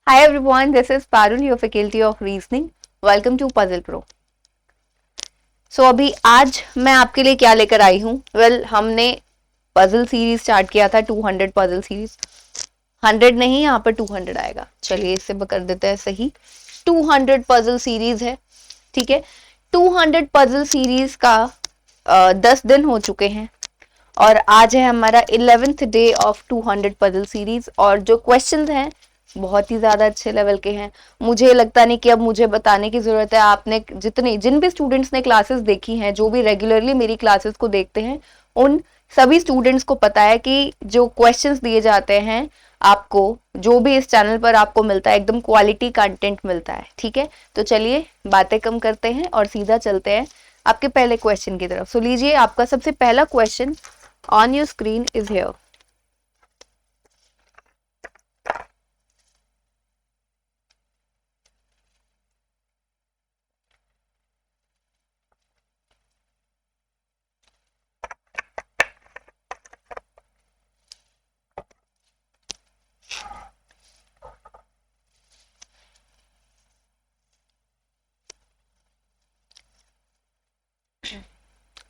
Hi everyone, this is Parul, your Faculty of Reasoning. Welcome to Puzzle Pro. So अभी आज मैं आपके लिए क्या लेकर आई हूँ? हमने पजल सीरीज स्टार्ट किया था 200 पजल सीरीज. 100 नहीं, यहाँ पर 200 आएगा. चलिए इसे कर देते हैं सही. 200 पजल सीरीज है, ठीक है. 200 पजल सीरीज का 10 दिन हो चुके हैं और आज है हमारा 11th day of 200 puzzle series. और जो क्वेश्चंस हैं बहुत ही ज्यादा अच्छे लेवल के हैं. मुझे लगता नहीं कि अब मुझे बताने की जरूरत है. आपने जिन भी स्टूडेंट्स ने क्लासेस देखी हैं, जो भी रेगुलरली मेरी क्लासेस को देखते हैं, उन सभी स्टूडेंट्स को पता है कि जो क्वेश्चंस दिए जाते हैं आपको, जो भी इस चैनल पर आपको मिलता है, एकदम क्वालिटी कंटेंट मिलता है. ठीक है, तो चलिए बातें कम करते हैं और सीधा चलते हैं आपके पहले क्वेश्चन की तरफ. सो लीजिए, आपका सबसे पहला question on your screen is here.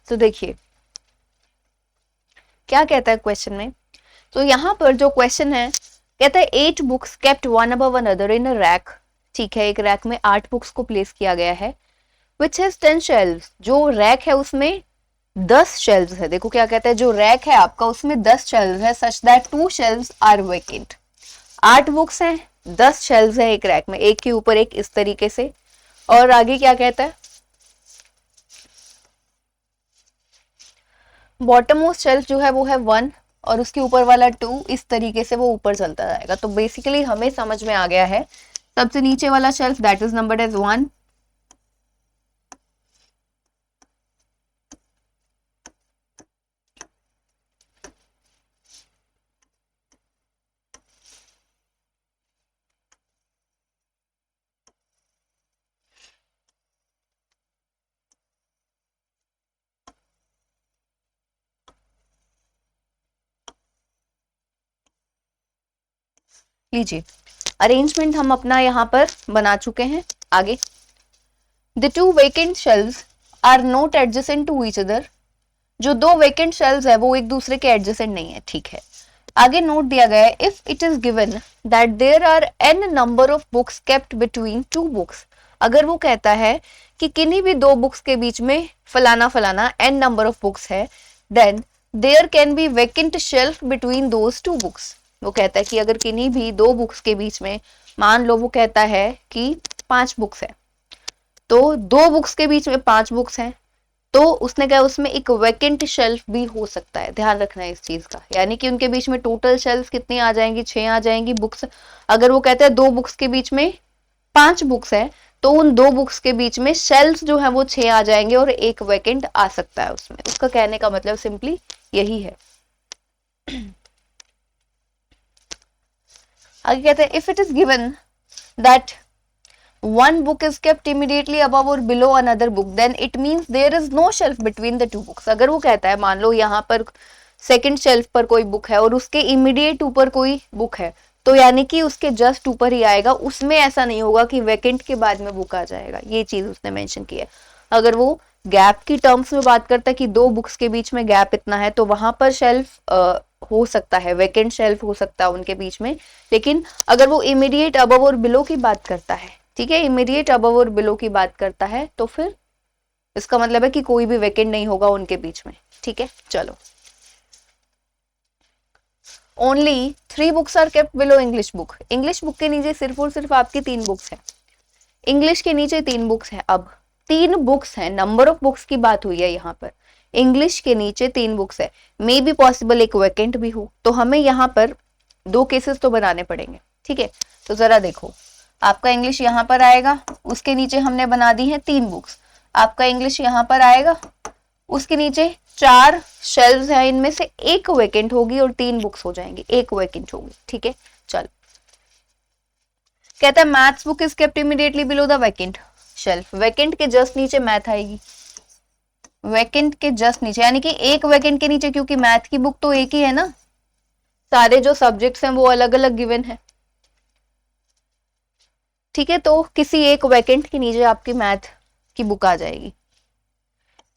तो देखिए क्या कहता है क्वेश्चन में. तो यहाँ पर जो क्वेश्चन है, कहता है 8 books kept one above another in a rack. ठीक है, एक रैक में 8 बुक्स को प्लेस किया गया है. Which has 10 shelves. जो रैक है उसमें 10 शेल्व्स है. देखो क्या कहता है, जो रैक है आपका उसमें 10 शेल्व्स है, such that 2 shelves are vacant. 8 books हैं, 10 शेल्व्स है एक रैक में, एक के ऊपर एक, इस तरीके से. और आगे क्या कहता है, बॉटम मोस्ट शेल्फ जो है वो है 1 और उसके ऊपर वाला 2, इस तरीके से वो ऊपर चलता जाएगा. तो बेसिकली हमें समझ में आ गया है, सबसे नीचे वाला shelf that is numbered as 1. लीजिए, अरेंजमेंट हम अपना यहाँ पर बना चुके हैं. आगे, the 2 vacant shelves are not adjacent to each other. जो 2 वेकेंट शेल्व्स है वो एक दूसरे के एडजेसेंट नहीं है. ठीक है, आगे नोट दिया गया है, if it is given that there are n number of books kept between 2 books. अगर वो कहता है कि किन्हीं भी 2 बुक्स के बीच में फलाना फलाना n नंबर ऑफ बुक्स है, then there can be vacant shelf between those 2 books. वो कहता है कि अगर किन्हीं भी 2 बुक्स के बीच में, मान लो वो कहता है कि 5 बुक्स है, तो 2 बुक्स के बीच में 5 बुक्स हैं, तो उसने कहा उसमें एक वैकेंट शेल्फ भी हो सकता है. ध्यान रखना है इस चीज का, यानी कि उनके बीच में टोटल शेल्फ कितनी आ जाएंगी, 6 आ जाएंगी बुक्स. अगर वो कहते हैं 2 बुक्स के बीच में 5 बुक्स है, तो उन 2 बुक्स के बीच में शेल्फ जो है वो 6 आ जाएंगे और एक वैकेंट आ सकता है उसमें. उसका कहने का मतलब सिंपली यही है. आगे कहते हैं, if it is given that one book is kept immediately above or below another book, then it means there is no shelf between the 2 books. अगर वो कहता है, मान लो यहाँ पर सेकंड शेल्फ पर कोई बुक है और उसके इमीडिएट ऊपर कोई बुक है, तो यानी कि उसके जस्ट ऊपर ही आएगा. उसमें ऐसा नहीं होगा कि वैकेंट के बाद में बुक आ जाएगा. ये चीज उसने मेंशन की है. अगर वो गैप की टर्म्स में बात करता है कि 2 बुक्स के बीच में गैप इतना है, तो वहां पर शेल्फ हो सकता है, वैकेंट शेल्फ हो सकता है उनके बीच में. लेकिन अगर वो इमीडिएट अबव और बिलो की बात करता है, ठीक है, इमीडिएट अबव और बिलो की बात करता है, तो फिर इसका मतलब है कि कोई भी वैकेंट नहीं होगा उनके बीच में. ठीक है, चलो. Only 3 books are kept below English book. English book के नीचे सिर्फ और सिर्फ आपकी 3 बुक्स है. इंग्लिश के नीचे 3 बुक्स है. अब 3 बुक्स है, नंबर ऑफ बुक्स की बात हुई है यहाँ पर. इंग्लिश के नीचे 3 बुक्स है, मे बी पॉसिबल एक वैकेंट भी हो. तो हमें यहाँ पर 2 केसेस तो बनाने पड़ेंगे. ठीक है, तो जरा देखो, आपका इंग्लिश यहाँ पर आएगा, उसके नीचे हमने बना दी है 3 बुक्स. आपका इंग्लिश यहाँ पर आएगा, उसके नीचे 4 शेल्व्स हैं, इनमें से एक वैकेंट होगी और 3 बुक्स हो जाएंगी, एक वैकेंट होगी. ठीक है, चल. कहता है maths book is kept immediately below the vacant shelf. Vacant के जस्ट नीचे मैथ आएगी, वैकेंट के जस्ट नीचे, यानी कि एक वैकेंट के नीचे, क्योंकि मैथ की बुक तो एक ही है ना, सारे जो सब्जेक्ट्स हैं वो अलग अलग गिवन है. ठीक है, तो किसी एक वैकेंट के नीचे आपकी मैथ की बुक आ जाएगी।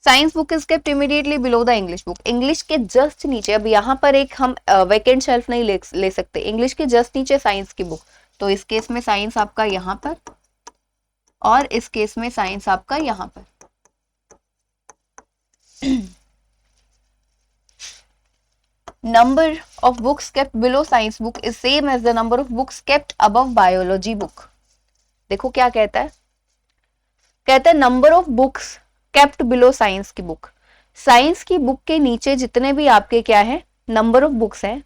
Science book is kept immediately below the English book, English के जस्ट नीचे। अब यहाँ पर एक हम वैकेंट शेल्फ नहीं ले सकते, इंग्लिश के जस्ट नीचे साइंस की बुक, तो इस केस में साइंस आपका यहाँ पर और इस केस में साइंस आपका यहाँ पर। Number of books kept below science book is same as the number of books kept above biology book. देखो क्या कहता है, कहता है number of books kept below science की बुक, साइंस की बुक के नीचे जितने भी आपके क्या है नंबर ऑफ बुक्स हैं,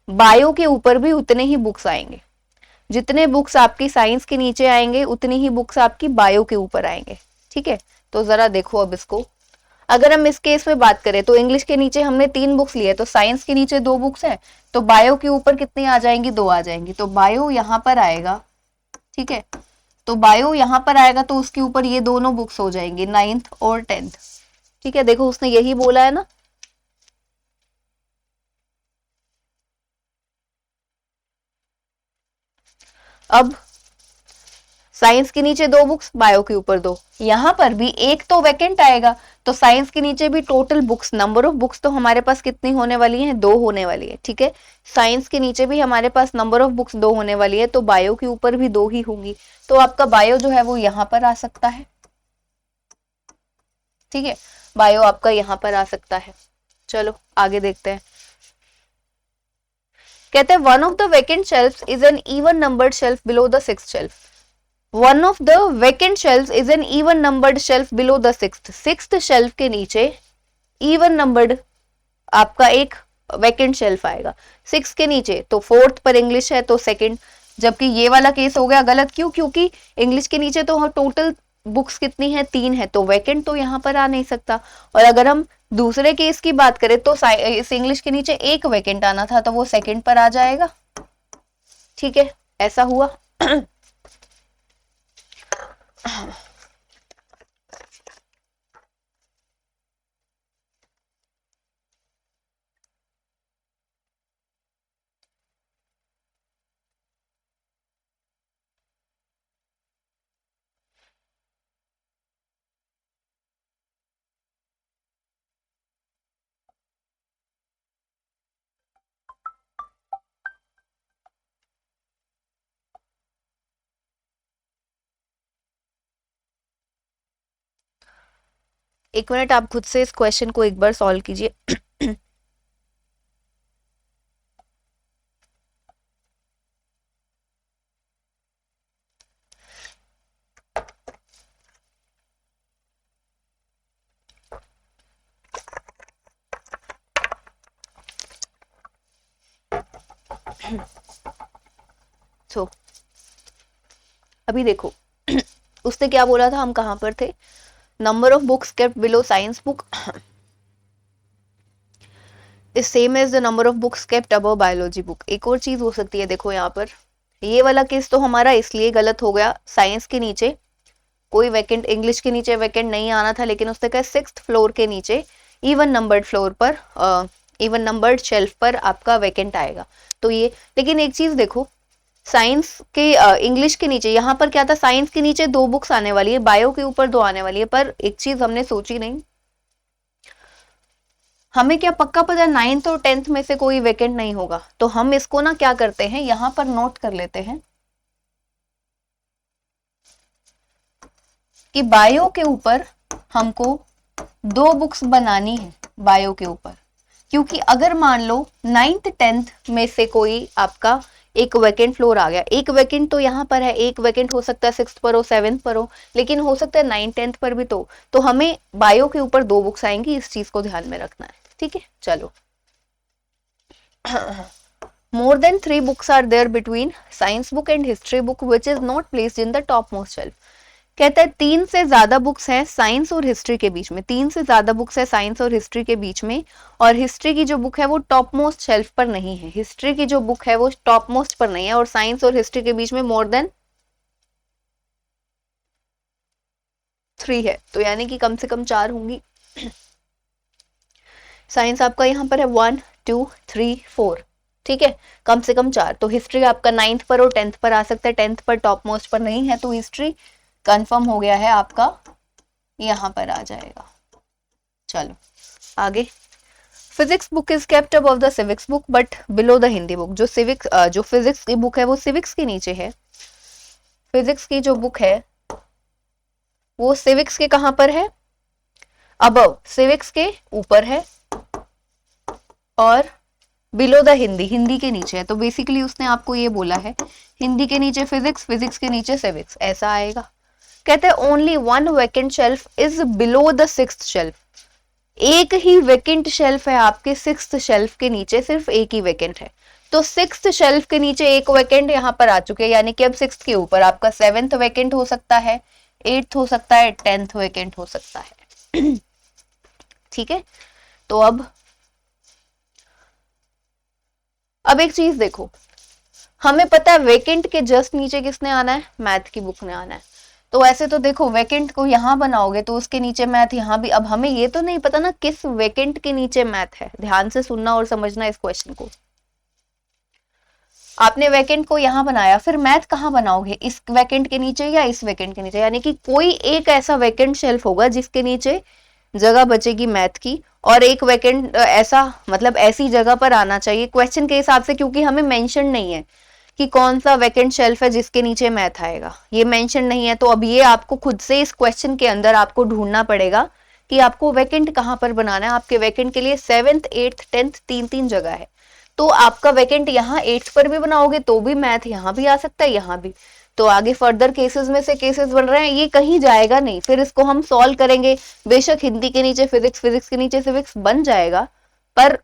बायो के ऊपर भी उतने ही बुक्स आएंगे। जितने बुक्स आपकी साइंस के नीचे आएंगे उतनी ही बुक्स आपकी बायो के ऊपर आएंगे। ठीक है, तो जरा देखो अब इसको, अगर हम इस केस में बात करें तो इंग्लिश के नीचे हमने 3 बुक्स लिए, तो साइंस के नीचे 2 बुक्स हैं, तो बायो के ऊपर कितनी आ जाएंगी, 2 आ जाएंगी, तो बायो यहाँ पर आएगा। ठीक है, तो बायो यहाँ पर आएगा तो उसके ऊपर ये दोनों बुक्स हो जाएंगी 9th और 10th। ठीक है, देखो उसने यही बोला है ना। अब साइंस के नीचे 2 बुक्स, बायो के ऊपर 2, यहां पर भी एक तो वैकेंट आएगा, तो साइंस के नीचे भी total books, number of books तो हमारे पास कितनी होने वाली है, 2 होने वाली है। ठीक है, साइंस के नीचे भी हमारे पास नंबर ऑफ बुक्स 2 होने वाली है, तो बायो के ऊपर भी 2 ही होंगी, तो आपका बायो जो है वो यहां पर आ सकता है। ठीक है, बायो आपका यहां पर आ सकता है। चलो आगे देखते हैं, कहते हैं one of the vacant shelf is an even numbered shelf below the 6th shelf. One of the vacant shelf is an even numbered shelf below the 6th shelf के नीचे इवन नंबर्ड आपका एक वैकेंट शेल्फ आएगा। 6 के नीचे तो 4th पर English है तो 2nd, जबकि ये वाला केस हो गया गलत, क्यों, क्योंकि इंग्लिश के नीचे तो टोटल बुक्स कितनी है, 3 है, तो वैकेंट तो यहाँ पर आ नहीं सकता। और अगर हम दूसरे केस की बात करें तो इस इंग्लिश के नीचे एक वैकेंट आना था, तो वो 2nd पर आ जाएगा। ठीक है, ऐसा हुआ। एक मिनट, आप खुद से इस क्वेश्चन को एक बार सॉल्व कीजिए। तो अभी देखो उसने क्या बोला था, हम कहां पर थे, number of books kept below science book is same as the number of books kept above biology book. एक और चीज हो सकती है, देखो यहाँ पर ये वाला केस तो हमारा इसलिए गलत हो गया, साइंस के नीचे कोई वैकेंट, इंग्लिश के नीचे वैकेंट नहीं आना था, लेकिन उसने कहा 6th फ्लोर के नीचे इवन नंबर्ड फ्लोर पर, इवन नंबर्ड शेल्फ पर आपका वैकेंट आएगा, तो ये। लेकिन एक चीज देखो, साइंस के इंग्लिश के नीचे यहाँ पर क्या था, साइंस के नीचे 2 बुक्स आने वाली है, बायो के ऊपर 2 आने वाली है, पर एक चीज हमने सोची नहीं, हमें क्या पक्का पता है 9th और 10th में से कोई वैकेंट नहीं होगा, तो हम इसको ना क्या करते हैं, यहां पर नोट कर लेते हैं कि बायो के ऊपर हमको 2 बुक्स बनानी है, बायो के ऊपर, क्योंकि अगर मान लो 9th 10th में से कोई आपका एक वैकेंट फ्लोर आ गया, एक वैकेंट तो यहाँ पर है, एक वैकेंट हो सकता है 6th पर हो, 7th पर हो, लेकिन हो सकता है 9th 10th पर भी, तो हमें बायो के ऊपर 2 बुक्स आएंगी, इस चीज को ध्यान में रखना है। ठीक है, चलो। More than 3 books are there between science book and history book which is not placed in the topmost shelf. कहता है 3 से ज्यादा बुक्स हैं साइंस और हिस्ट्री के बीच में, 3 से ज्यादा बुक्स है साइंस और हिस्ट्री के बीच में, और हिस्ट्री की जो बुक है वो टॉप मोस्ट शेल्फ पर नहीं है, हिस्ट्री की जो बुक है वो टॉप मोस्ट पर नहीं है, और साइंस और हिस्ट्री के बीच में मोर देन 3 है, तो यानी कि कम से कम 4 होंगी। साइंस आपका यहाँ पर है 1 2 3 4, ठीक है, कम से कम 4। तो हिस्ट्री आपका 9th पर और 10th पर आ सकता है, 10th पर टॉप मोस्ट पर नहीं है, तो हिस्ट्री कंफर्म हो गया है आपका, यहाँ पर आ जाएगा। चलो आगे, physics book is kept above the civics book but below the Hindi book. जो फिजिक्स की बुक है वो सिविक्स के नीचे है, फिजिक्स की जो बुक है वो सिविक्स के कहां पर है, अबव, सिविक्स के ऊपर है, और बिलो द हिंदी, हिंदी के नीचे है। तो बेसिकली उसने आपको ये बोला है हिंदी के नीचे फिजिक्स, फिजिक्स के नीचे सिविक्स, ऐसा आएगा। कहते हैं only one vacant shelf is below the sixth shelf. एक ही वैकेंट शेल्फ है आपके सिक्स्थ शेल्फ के नीचे, सिर्फ एक ही वैकेंट है। तो सिक्स्थ शेल्फ के नीचे एक वैकेंट यहाँ पर आ चुके हैं, यानी कि अब सिक्स्थ के ऊपर आपका 7th वैकेंट हो सकता है, 8th हो सकता है, 10th वैकेंट हो सकता है। ठीक है, तो अब एक चीज देखो, हमें पता है वैकेंट के जस्ट नीचे किसने आना है, मैथ की बुक ने आना है। तो ऐसे तो देखो वैकेंट को यहां बनाओगे तो उसके नीचे मैथ यहां भी। अब हमें ये तो नहीं पता ना किस वैकेंट के नीचे मैथ है, ध्यान से सुनना और समझना इस क्वेश्चन को। आपने वैकेंट को यहां बनाया, फिर मैथ कहां बनाओगे, इस वैकेंट के नीचे या इस वैकेंट के नीचे, यानी कि कोई एक ऐसा वैकेंट शेल्फ होगा जिसके नीचे जगह बचेगी मैथ की, और एक वैकेंट ऐसा, मतलब ऐसी जगह पर आना चाहिए क्वेश्चन के हिसाब से, क्योंकि हमें मेंशन नहीं है कि कौन सा वैकेंट शेल्फ है जिसके नीचे मैथ आएगा, ये मेंशन नहीं है। तो अब ये आपको खुद से इस क्वेश्चन के अंदर आपको ढूंढना पड़ेगा कि आपको वैकेंट कहां पर बनाना है। आपके वैकेंट के लिए 7th 8th 10th 3 जगह है, तो आपका वैकेंट यहाँ 8th पर भी बनाओगे तो भी मैथ यहाँ भी आ सकता है, यहाँ भी। तो आगे फर्दर केसेस में से केसेस बन रहे हैं, ये कहीं जाएगा नहीं, फिर इसको हम सॉल्व करेंगे। बेशक हिंदी के नीचे फिजिक्स, फिजिक्स के नीचे सिविक्स बन जाएगा, पर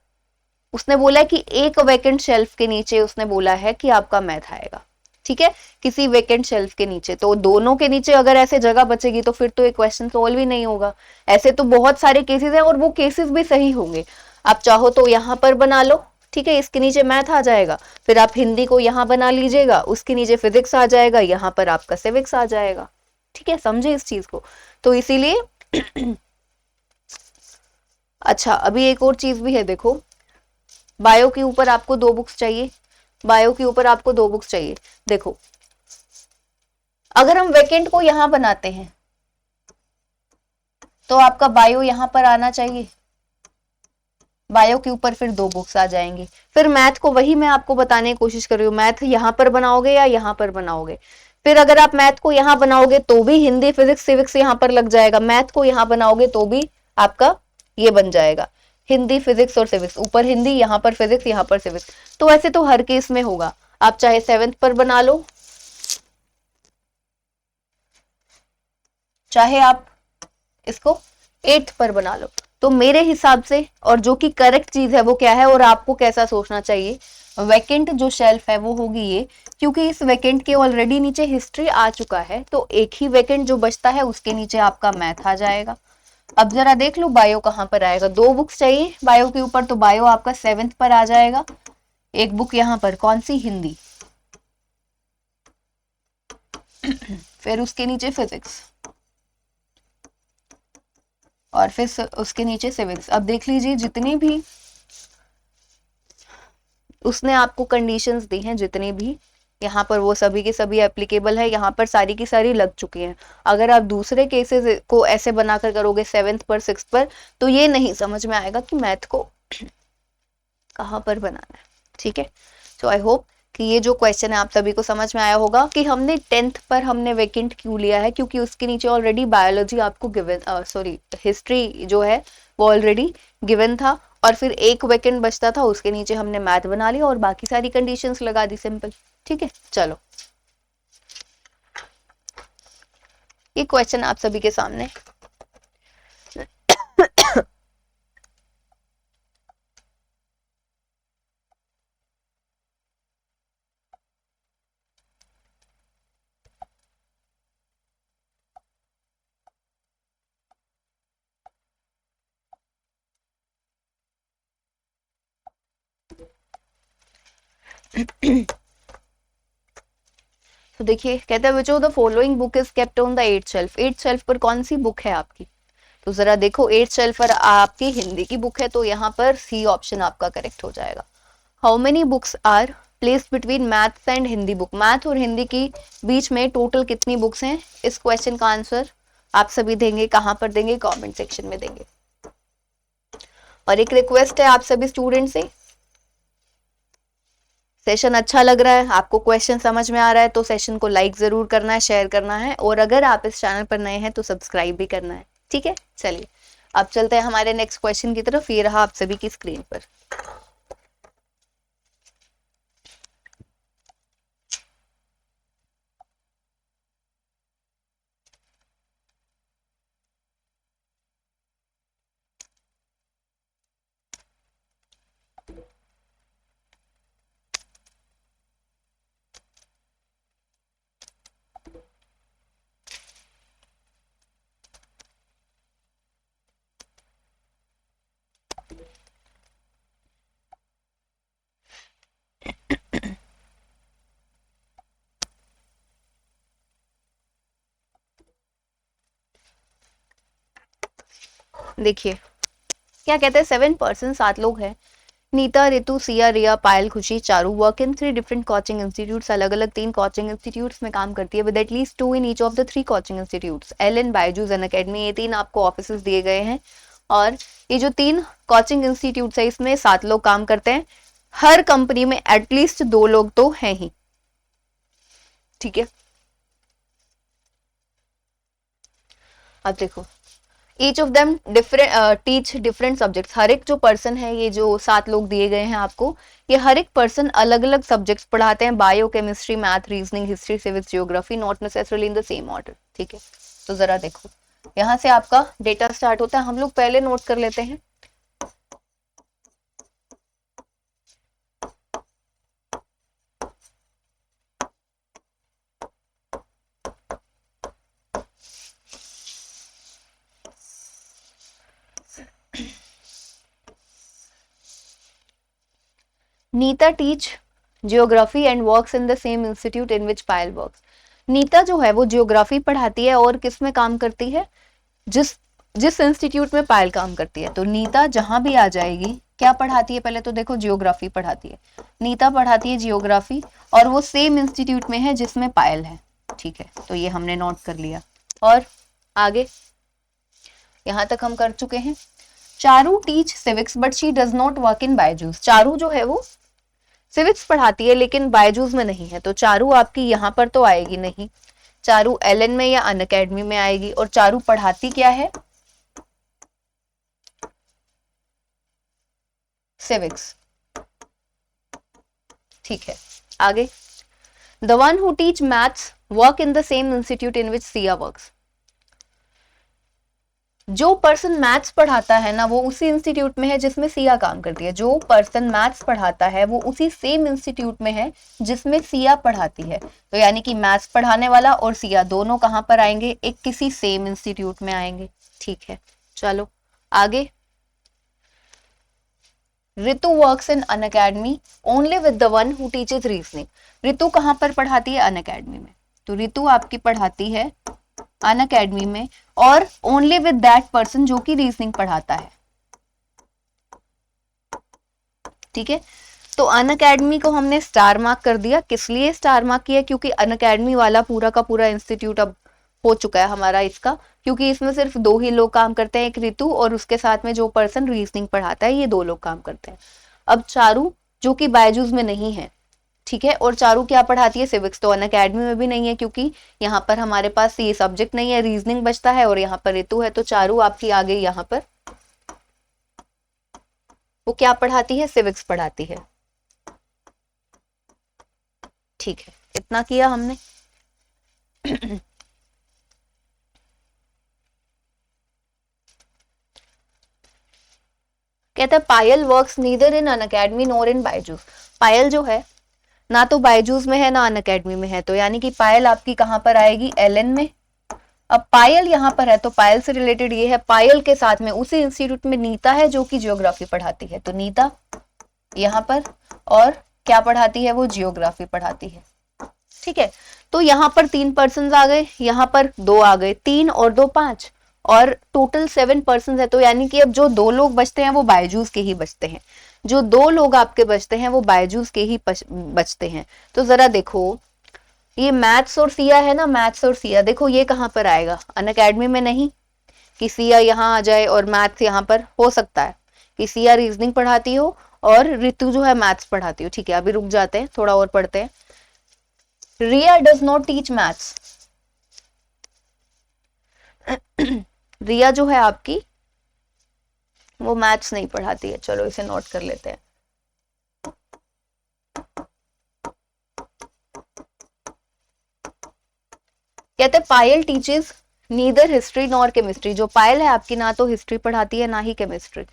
उसने बोला है कि एक वैकेंट शेल्फ के नीचे उसने बोला है कि आपका मैथ आएगा। ठीक है, किसी वैकेंट शेल्फ के नीचे, तो दोनों के नीचे अगर ऐसे जगह बचेगी तो फिर तो एक क्वेश्चन सॉल्व ही नहीं होगा। ऐसे तो बहुत सारे केसेस हैं और वो केसेस भी सही होंगे। आप चाहो तो यहां पर बना लो, ठीक है, इसके नीचे मैथ आ जाएगा, फिर आप हिंदी को यहां बना लीजिएगा, उसके नीचे फिजिक्स आ जाएगा, यहां पर आपका सिविक्स आ जाएगा। ठीक है, समझे इस चीज को, तो इसीलिए अच्छा, अभी एक और चीज भी है, देखो बायो के ऊपर आपको 2 बुक्स चाहिए, बायो के ऊपर आपको 2 बुक्स चाहिए। देखो अगर हम वैकेंट को यहां बनाते हैं तो आपका बायो यहां पर आना चाहिए, बायो के ऊपर फिर 2 बुक्स आ जाएंगी। फिर मैथ को, वही मैं आपको बताने की कोशिश कर रही हूँ, मैथ यहां पर बनाओगे या यहां पर बनाओगे। फिर अगर आप मैथ को यहां बनाओगे तो भी हिंदी फिजिक्स सिविक्स यहां पर लग जाएगा, मैथ को यहां बनाओगे तो भी आपका ये बन जाएगा, हिंदी फिजिक्स और सिविक्स, ऊपर हिंदी यहाँ पर फिजिक्स यहाँ पर सिविक्स। तो ऐसे तो हर केस में होगा, आप चाहे 7th पर बना लो, चाहे आप इसको 8th पर बना लो। तो मेरे हिसाब से, और जो कि करेक्ट चीज है वो क्या है, और आपको कैसा सोचना चाहिए, वैकेंट जो शेल्फ है वो होगी ये, क्योंकि इस वैकेंट के ऑलरेडी नीचे हिस्ट्री आ चुका है, तो एक ही वैकेंट जो बचता है उसके नीचे आपका मैथ आ जाएगा। अब जरा देख लो बायो कहां पर आएगा, 2 बुक्स चाहिए बायो के ऊपर, तो बायो आपका 7th पर आ जाएगा, एक बुक यहां पर, कौन सी, हिंदी, फिर उसके नीचे फिजिक्स, और फिर उसके नीचे सिविक्स। अब देख लीजिए जितनी भी उसने आपको कंडीशंस दी हैं, जितनी भी यहाँ पर, वो सभी के सभी एप्लीकेबल है, यहाँ पर सारी की सारी लग चुकी हैं। अगर आप दूसरे केसेस को ऐसे बनाकर करोगे 7th पर 6th पर, तो ये नहीं समझ में आएगा कि मैथ को कहाँ पर बनाना है। ठीक है, तो आई होप कि ये जो क्वेश्चन है आप सभी को समझ में आया होगा कि हमने 10th पर हमने वैकेंट क्यों लिया है, क्योंकि उसके नीचे ऑलरेडी बायोलॉजी आपको गिवन, सॉरी हिस्ट्री जो है वो ऑलरेडी गिवन था, और फिर एक वैकेंट बचता था, उसके नीचे हमने मैथ बना लिया और बाकी सारी कंडीशंस लगा दी, सिंपल। ठीक है, चलो ये क्वेश्चन आप सभी के सामने। तो देखिए, कहते हैं which of the following book is kept on the 8th shelf. 8th shelf पर कौन सी बुक है आपकी, तो जरा देखो 8th शेल्फ पर आपकी हिंदी की बुक है, तो यहाँ पर सी ऑप्शन आपका करेक्ट हो जाएगा। How many books are placed between maths and Hindi book, math और हिंदी की बीच में टोटल कितनी बुक्स हैं? इस क्वेश्चन का आंसर आप सभी देंगे, कहां पर देंगे? कमेंट सेक्शन में देंगे। और एक रिक्वेस्ट है आप सभी स्टूडेंट से, सेशन अच्छा लग रहा है, आपको क्वेश्चन समझ में आ रहा है तो सेशन को लाइक जरूर करना है, शेयर करना है, और अगर आप इस चैनल पर नए हैं तो सब्सक्राइब भी करना है। ठीक है, चलिए अब चलते हैं हमारे नेक्स्ट क्वेश्चन की तरफ। ये रहा आप सभी की स्क्रीन पर। देखिए क्या कहते हैं, 7 पर्सन, 7 लोग हैं। Nita, Ritu, Siya, Riya, Payal, Khushi, Charu work in 3 different coaching institutes, अलग अलग 3 कोचिंग इंस्टीट्यूट्स में काम करती है, with at least 2 in each of the 3 coaching institutes, Allen, Byju's, Unacademy. ये 3 आपको ऑफिसेस दिए गए हैं, और ये जो 3 कोचिंग इंस्टीट्यूट्स है इसमें 7 लोग काम करते हैं। हर कंपनी में एटलीस्ट 2 लोग तो हैं ही। ठीक है, अब देखो, each of them different teach different subjects. हर एक जो पर्सन है, ये जो 7 लोग दिए गए हैं आपको, ये हर एक पर्सन अलग अलग सब्जेक्ट्स पढ़ाते हैं, bio, chemistry, math, reasoning, history, civics, geography, not necessarily in the same order. ठीक है, तो जरा देखो, यहाँ से आपका डेटा स्टार्ट होता है। हम लोग पहले नोट कर लेते हैं। Neeta teach geography and works in the same institute in which Payal works. Neeta जो है वो जियोग्राफी पढ़ाती है और किस में काम करती है? जिस जिस इंस्टीट्यूट में पायल काम करती है। तो नीता जहां भी आ जाएगी, क्या पढ़ाती है? पहले तो देखो, जियोग्राफी पढ़ाती है। नीता पढ़ाती है जियोग्राफी, और वो सेम इंस्टीट्यूट में है जिसमें पायल है। ठीक है, तो ये हमने नोट कर लिया। और आगे यहां तक हम कर चुके हैं। Charu teach civics but she does not work in Byju's. Charu जो है वो सिविक्स पढ़ाती है लेकिन बायजूस में नहीं है, तो चारू आपकी यहाँ पर तो आएगी नहीं। चारू एलन में या अनअकैडमी में आएगी। और चारू पढ़ाती क्या है? सिविक्स। ठीक है, आगे। The one who teach maths work in the same institute in which Siya works. जो पर्सन मैथ्स पढ़ाता है ना, वो उसी इंस्टीट्यूट में है जिसमें सिया काम करती है। जो पर्सन मैथ्स पढ़ाता है वो उसी सेम इंस्टीट्यूट में है जिसमें सिया पढ़ाती है। तो यानी कि मैथ्स पढ़ाने वाला और सिया दोनों कहां पर आएंगे? एक किसी सेम इंस्टीट्यूट में आएंगे। ठीक है, चलो आगे। Ritu works in Unacademy only with the one who teaches reasoning. Ritu कहां पर पढ़ाती है? अनअकैडमी में। तो रितु आपकी पढ़ाती है अनअकैडमी में, और ओनली विद दैट पर्सन जो कि रीजनिंग पढ़ाता है। ठीक है, तो अनअकैडमी को हमने स्टार मार्क कर दिया। किस लिए स्टार मार्क किया? क्योंकि अनअकैडमी वाला पूरा का पूरा इंस्टीट्यूट अब हो चुका है हमारा इसका, क्योंकि इसमें सिर्फ 2 ही लोग काम करते हैं, एक रितु और उसके साथ में जो पर्सन रीजनिंग पढ़ाता है, ये 2 लोग काम करते हैं। अब चारू जो कि बायजूस में नहीं है, ठीक है, और चारू क्या पढ़ाती है? सिविक्स। तो अनअकैडमी में भी नहीं है क्योंकि यहाँ पर हमारे पास ये सब्जेक्ट नहीं है, रीजनिंग बचता है, और यहाँ पर रितु है। तो चारू आपकी आ गई यहाँ पर, वो क्या पढ़ाती है? सिविक्स पढ़ाती है। ठीक है, इतना किया हमने। कहता है Payal works neither in Unacademy nor in Byju's. Payal जो है ना तो बायजूस में है ना अनअकैडमी में है, तो यानी कि पायल आपकी कहां पर आएगी? एलन में। अब पायल यहाँ पर है तो पायल से रिलेटेड ये है, पायल के साथ में उसी इंस्टीट्यूट में नीता है जो कि जियोग्राफी पढ़ाती है। तो नीता यहाँ पर, और क्या पढ़ाती है? वो जियोग्राफी पढ़ाती है। ठीक है, तो यहाँ पर 3 पर्सन आ गए, यहाँ पर 2 आ गए, 3 और 2 5, और टोटल 7 पर्सन है। तो यानी कि अब जो 2 लोग बचते हैं वो बायजूस के ही बचते हैं। जो 2 लोग आपके बचते हैं वो बायजूस के ही बचते हैं। तो जरा देखो, ये मैथ्स और सिया है ना, मैथ्स और सिया, देखो ये कहाँ पर आएगा, अनअकैडमी में नहीं कि सिया यहाँ आ जाए और मैथ्स यहाँ पर। हो सकता है कि सिया रीजनिंग पढ़ाती हो और रितु जो है मैथ्स पढ़ाती हो। ठीक है, अभी रुक जाते हैं, थोड़ा और पढ़ते हैं। रिया डज नॉट टीच मैथ्स। रिया जो है आपकी वो मैथ्स नहीं पढ़ाती है। चलो इसे नोट कर लेते हैं। कहते हैं Payal teaches neither history nor chemistry. जो पायल है आपकी ना तो हिस्ट्री पढ़ाती है ना ही chemistry.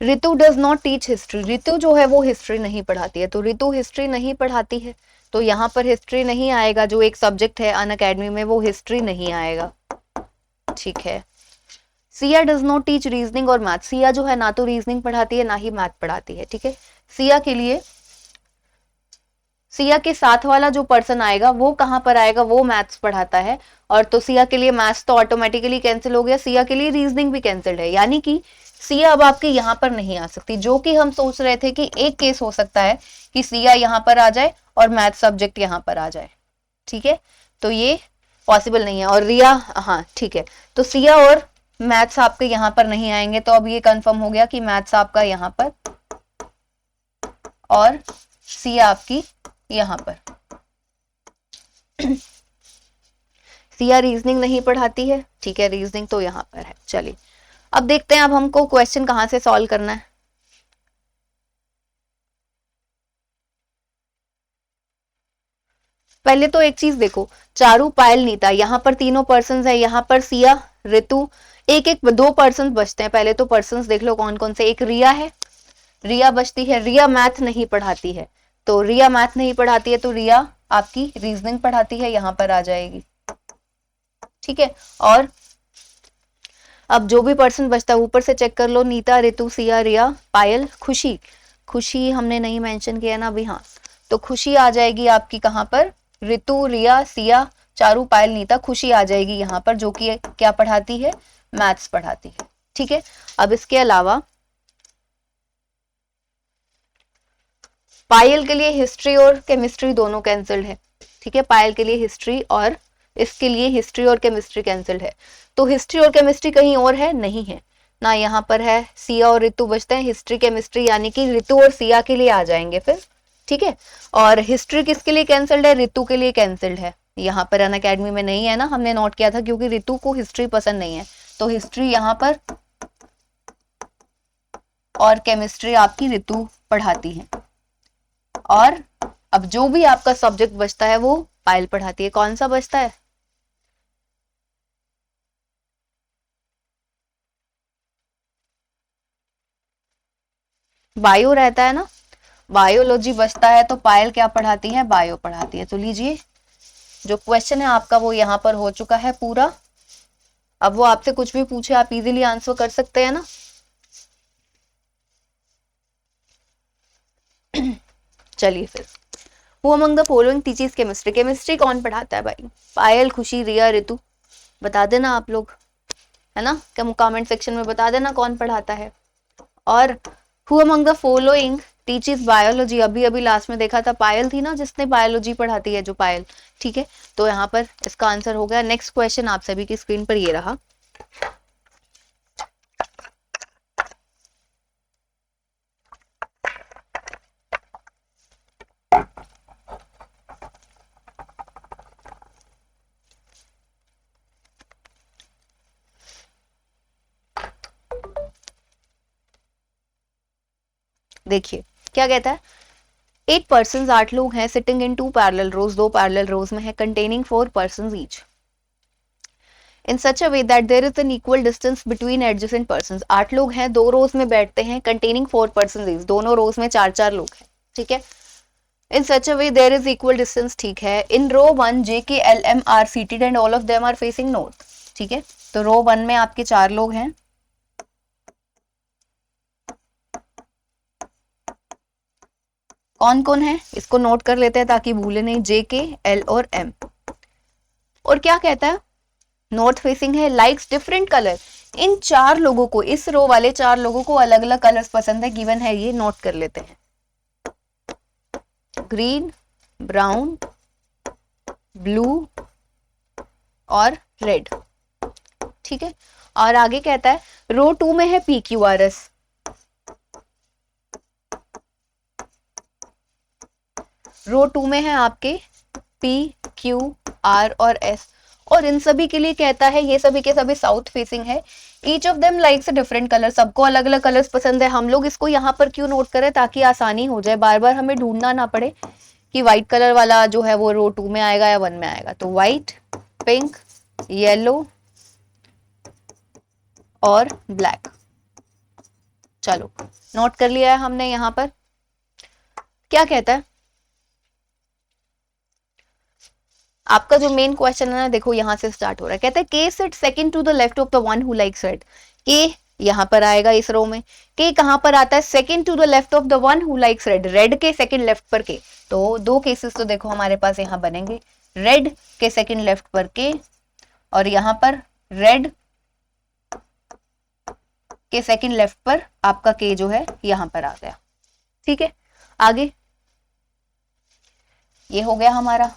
Ritu does not teach history. Ritu जो है वो हिस्ट्री नहीं पढ़ाती है, तो रितु हिस्ट्री नहीं पढ़ाती है, तो यहाँ पर हिस्ट्री नहीं आएगा। जो एक सब्जेक्ट है अनअकैडमी में वो हिस्ट्री नहीं आएगा। ठीक है। Siya does not teach reasoning और मैथ। सिया जो है ना तो रीजनिंग पढ़ाती है ना ही मैथ पढ़ाती है। ठीक है, सिया के लिए, सिया के साथ वाला जो पर्सन आएगा वो कहां पर आएगा, वो मैथ्स पढ़ाता है। और तो सिया के लिए मैथ्स तो ऑटोमेटिकली कैंसिल हो गया, सिया के लिए रीजनिंग भी कैंसिल्ड है। यानी कि सिया अब आपके यहाँ पर नहीं आ सकती। जो कि हम सोच रहे थे कि एक केस हो सकता है कि सिया यहाँ पर आ जाए और मैथ सब्जेक्ट यहाँ पर आ जाए। ठीक है, तो ये पॉसिबल नहीं है। और रिया, हाँ ठीक है, तो सिया और मैथ्स आपके यहाँ पर नहीं आएंगे। तो अब ये कंफर्म हो गया कि मैथ्स आपका यहाँ पर और सिया आपकी यहाँ पर। सिया रीजनिंग नहीं पढ़ाती है। ठीक है, रीजनिंग तो यहाँ पर है। चलिए अब देखते हैं, अब हमको क्वेश्चन कहाँ से सॉल्व करना है। पहले तो एक चीज देखो, चारू, पायल, नीता, यहाँ पर तीनों पर्सन है। यहाँ पर सिया, ऋतु, एक एक 2 पर्सन बचते हैं। पहले तो पर्सन देख लो कौन कौन से। एक रिया है, रिया बचती है। रिया मैथ नहीं पढ़ाती है, तो रिया मैथ नहीं पढ़ाती है तो रिया आपकी रीजनिंग पढ़ाती है, यहाँ पर आ जाएगी। ठीक है, और अब जो भी पर्सन बचता है ऊपर से चेक कर लो, नीता, ऋतु, सिया, रिया, पायल, खुशी। खुशी हमने नहीं मेंशन किया ना अभी, हाँ, तो खुशी आ जाएगी आपकी कहाँ पर, ऋतु, रिया, सिया, चारू, पायल, नीता, खुशी आ जाएगी यहाँ पर, जो कि क्या पढ़ाती है, मैथ्स पढ़ाती है। ठीक है, अब इसके अलावा पायल के लिए हिस्ट्री और केमिस्ट्री दोनों कैंसिल्ड है। ठीक है, पायल के लिए हिस्ट्री और इसके लिए हिस्ट्री और केमिस्ट्री कैंसिल्ड है। तो हिस्ट्री और केमिस्ट्री कहीं और है, नहीं है ना, यहाँ पर है। सिया और ऋतु बचते हैं, हिस्ट्री केमिस्ट्री, यानी कि ऋतु और सिया के लिए आ जाएंगे फिर। ठीक है, और हिस्ट्री किसके लिए कैंसिल्ड है, ऋतु के लिए कैंसिल्ड है। यहाँ पर अनअकैडमी में नहीं है ना, हमने नोट किया था, क्योंकि ऋतु को हिस्ट्री पसंद नहीं है। तो हिस्ट्री यहाँ पर और केमिस्ट्री आपकी ऋतु पढ़ाती है। और अब जो भी आपका सब्जेक्ट बचता है वो पायल पढ़ाती है। कौन सा बचता है, बायो रहता है ना, बायोलॉजी बचता है। तो पायल क्या पढ़ाती है, बायो पढ़ाती है। तो लीजिए, जो क्वेश्चन है आपका वो यहाँ पर हो चुका है पूरा। अब वो आपसे कुछ भी पूछे आप इजीली आंसर कर सकते हैं ना। चलिए फिर, who among the following teachers chemistry. Chemistry कौन पढ़ाता है भाई, पायल, खुशी, रिया, ऋतु, बता देना आप लोग, है ना, कमेंट सेक्शन में बता देना कौन पढ़ाता है। और who among the following teachers biology, अभी अभी लास्ट में देखा था पायल थी ना जिसने बायोलॉजी पढ़ाती है, जो पायल। ठीक है, तो यहाँ पर इसका आंसर हो गया। नेक्स्ट क्वेश्चन आप सभी की स्क्रीन पर ये रहा। देखिए क्या कहता है, 8 पर्सन, 8 लोग हैं, sitting in 2 parallel rows, 2 parallel rows में है, containing 4 person each, in such a way that there is an equal distance between adjacent person. 8 लोग हैं, 2 रोज में बैठते हैं, कंटेनिंग 4 पर्सन ईच, दोनों रोज में 4-4 लोग हैं। ठीक है, in such a way there is equal distance. ठीक है, in row 1 J K L M R seated and all of them are facing north. ठीक है, तो रो 1 में आपके 4 लोग हैं, कौन कौन है इसको नोट कर लेते हैं ताकि भूले नहीं, जे के, एल और एम। और क्या कहता है, नॉर्थ फेसिंग है, लाइक्स डिफरेंट कलर। इन 4 लोगों को, इस रो वाले 4 लोगों को अलग अलग कलर्स पसंद है, गिवन है, ये नोट कर लेते हैं, ग्रीन, ब्राउन, ब्लू और रेड। ठीक है, और आगे कहता है रो 2 में है पी क्यू आर एस, रो 2 में है आपके पी क्यू आर और एस, और इन सभी के लिए कहता है ये सभी के सभी साउथ फेसिंग है। Each of them likes a different colour, सबको अलग अलग कलर्स पसंद है। हम लोग इसको यहाँ पर क्यों नोट करें, ताकि आसानी हो जाए, बार बार हमें ढूंढना ना पड़े कि व्हाइट कलर वाला जो है वो रो 2 में आएगा या 1 में आएगा। तो व्हाइट, पिंक, येलो और ब्लैक। चलो नोट कर लिया है हमने। यहाँ पर क्या कहता है, आपका जो मेन क्वेश्चन है ना, देखो यहां से स्टार्ट हो रहा है। कहता है K sit second to the left of the one who likes red. K यहां पर आएगा इस रो में, के कहां पर आता है, second to the left of the one who likes red, red के सेकंड लेफ्ट पर के। तो 2 केसेस तो देखो हमारे पास यहां बनेंगे, रेड के सेकंड लेफ्ट पर के, और यहां पर रेड के सेकंड लेफ्ट पर आपका के जो है यहां पर आ गया। ठीक है, आगे ये हो गया हमारा।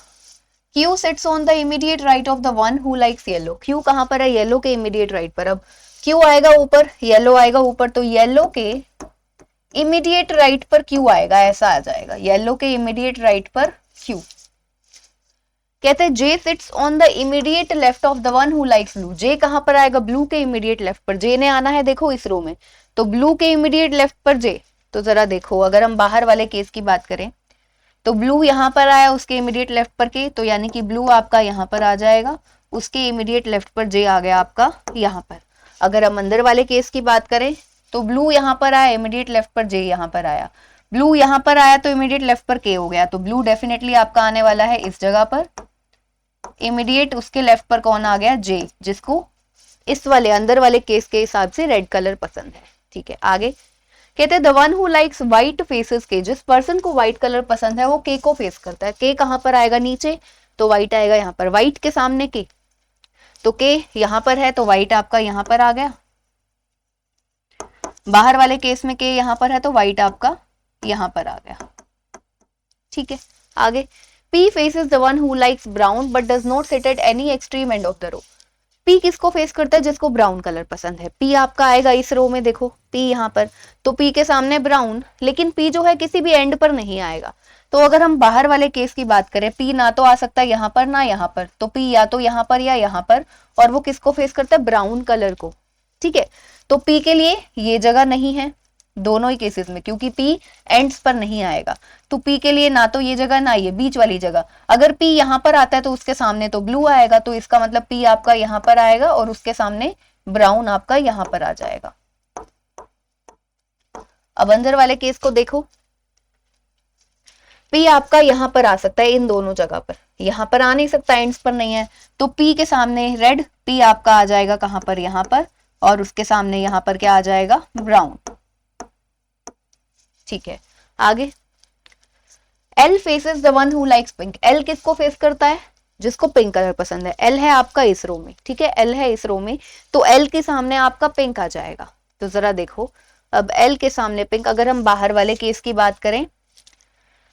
Q sits on the immediate right of the one who likes yellow। Q कहां पर है, येलो के इमीडिएट राइट पर। अब Q आएगा ऊपर, येलो आएगा ऊपर, तो येलो के इमीडिएट राइट पर Q आएगा, ऐसा आ जाएगा, येलो के इमीडिएट राइट पर Q। कहते हैं J sits on the immediate left of the one who likes blue। J कहां पर आएगा, ब्लू के इमीडिएट लेफ्ट पर। J ने आना है देखो इस रो में, तो ब्लू के इमीडिएट लेफ्ट पर J। तो जरा देखो, अगर हम बाहर वाले केस की बात करें तो ब्लू यहां पर आया उसके इमीडिएट लेफ्ट पर के, तो यानी कि ब्लू आपका यहां पर आ जाएगा, उसके इमीडिएट लेफ्ट पर जे आ गया आपका यहां पर। अगर हम अंदर वाले केस की बात करें तो ब्लू यहां पर आया, इमीडिएट लेफ्ट पर जे यहां पर आया, ब्लू यहां पर आया तो इमीडिएट लेफ्ट पर के हो गया, तो ब्लू डेफिनेटली आपका आने वाला है इस जगह पर। इमीडिएट उसके लेफ्ट पर कौन आ गया, जे, जिसको इस वाले अंदर वाले केस के हिसाब से रेड कलर पसंद है। ठीक है, आगे कहते हैं the one who likes white faces के, जिस पर्सन को व्हाइट कलर पसंद है वो के को फेस करता है। के कहां पर आएगा, नीचे, तो व्हाइट आएगा यहां पर, व्हाइट के सामने के, तो के यहां पर है तो व्हाइट आपका यहां पर आ गया। बाहर वाले केस में के यहां पर है तो व्हाइट आपका यहां पर आ गया। ठीक है, आगे P faces the one who likes brown but does not sit at any extreme end of the row। P किसको फेस करता है, जिसको ब्राउन कलर पसंद है। P आपका आएगा इस रो में, देखो P यहाँ पर, तो P के सामने ब्राउन, लेकिन P जो है किसी भी एंड पर नहीं आएगा। तो अगर हम बाहर वाले केस की बात करें, P ना तो आ सकता है यहाँ पर ना यहाँ पर, तो P या तो यहाँ पर या यहाँ पर, और वो किसको फेस करता है, ब्राउन कलर को। ठीक है, तो P के लिए ये जगह नहीं है दोनों ही केसेस में, क्योंकि P एंड्स पर नहीं आएगा, तो P के लिए ना तो ये जगह ना ये बीच वाली जगह। अगर P यहाँ पर आता है तो उसके सामने तो ब्लू आएगा, तो इसका मतलब P आपका यहाँ पर आएगा और उसके सामने ब्राउन आपका यहाँ पर आ जाएगा। अब अंदर वाले केस को देखो, P आपका यहाँ पर आ सकता है इन दोनों जगह पर, यहाँ पर आ नहीं सकता, एंड्स पर नहीं है, तो P के सामने रेड, P आपका आ जाएगा कहां पर, यहाँ पर, और उसके सामने यहाँ पर क्या आ जाएगा, ब्राउन। ठीक है, आगे L faces the one who likes pink। L किसको फेस करता है, जिसको पिंक कलर पसंद है। L है आपका इस रो में, ठीक है, L है इस रो में, तो L के सामने आपका पिंक आ जाएगा। तो जरा देखो, अब L के सामने पिंक, अगर हम बाहर वाले केस की बात करें